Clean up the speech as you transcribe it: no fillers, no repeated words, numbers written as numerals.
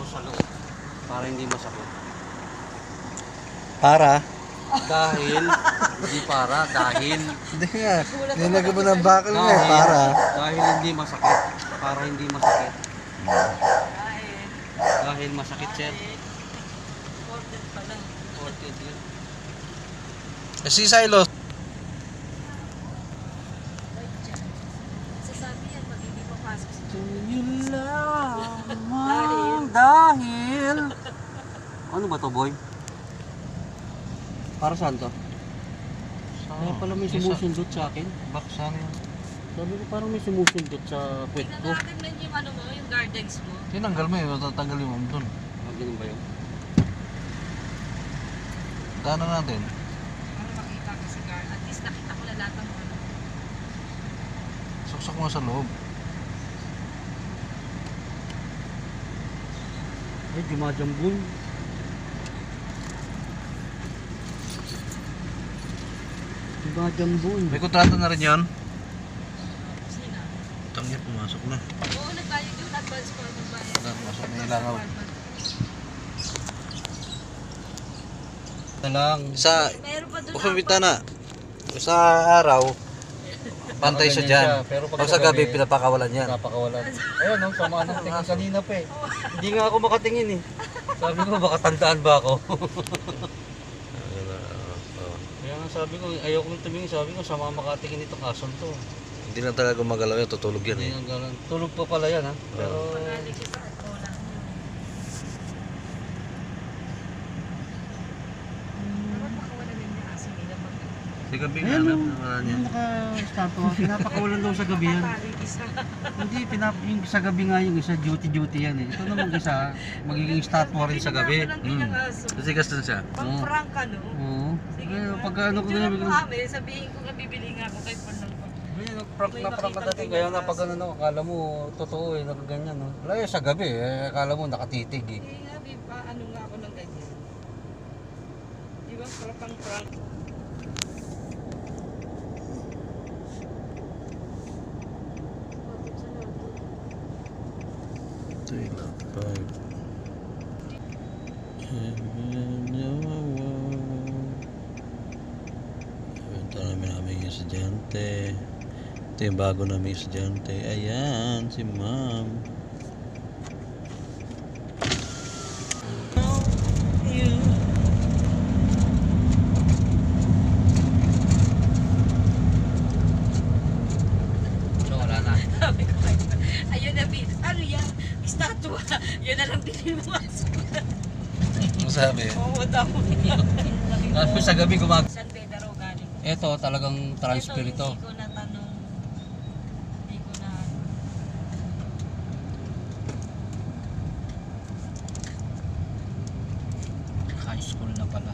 sa loob para hindi masakit. Para? Dahil, hindi para, dahil. Hindi nga. Nilagay mo ng bakal nga eh. Para. Dahil hindi masakit. Para hindi masakit. Dahil masakit, sir. Important pala. Orchid yun. Si Silos. Sasabi yan, pag hindi papasok sa Yun lamang dahil. Ano ba to, boy? Para saan to? Kaya pala may sumusundot sa akin. Bakit saan yun? Sabi ko parang may sumusundot sa puwet ko. Tingnan natin man yung ano mo, yung gardens mo. Tinanggal mo yun. Tatanggalin mo doon. Ah, ganun ba yun? Tano natin. Para makita ko sa garden. At least nakita ko na lahat ng ano. Saksak mo sa loob. Ay, dumajambul. Dumajambul. May kontrata na rin yun. Sina? Tangin, pumasok na. Oo, nagbayad yun. Advance pa nagbayad. Masok na yung langaw. Na lang. Sa Meron pa doon Usapita na. Sa araw, pantay siya dyan. Pero Pag sa gabi, pinapakawalan yan. napakawalan. Ayun, no, sama ng tingin kanina pa eh. Hindi nga ako makatingin eh. Sabi ko, baka tandaan ba ako? Kaya nga sabi ko, ayaw kong tumingin. Sabi ko, sama makatingin itong ason to. Hindi na talaga gumagalaw yun, tutulog yan eh. Hindi nga galang. Tulog pa pala yan ha. Pero, Pagaling siya sa kola. Dapat makawalan din niya aso nila pag Sa gabi ayun nga, o. nakawalan yan. Naka-statue. Pinapakawalan daw sa gabi yan. tatali isa. Hindi, yung sa gabi nga yung isa, duty yan eh. Ito naman isa, magiging statue rin sa gabi. Bilang aso. Kasi gaston siya. Pag prank ka, no? Oo. Sige Eh, nga. pagka ano ko Picture na mo kami, sabihin ko nga bibili nga ako kay Panang. prank na prank ka dati. Kaya nga pag ano, akala mo totoo eh, nakaganyan no. Wala sa gabi eh, akala mo nakatitig eh. Hindi nga, di ba, ano nga ako ng ganyan. Di ba, prank. Ito namin aming estudyante. Ito yung bago namin estudyante. Ayan, si ma'am. So wala na. Sabi ko kayo, ayun na, ano yan? Estatwa. Yun na lang bilhin mo aso. Ano sabi? Oo, daw. Tapos sa gabi San Pedro galing. Ito talagang transfer ito. Hindi ko natanong. Hindi ko na... High school na pala.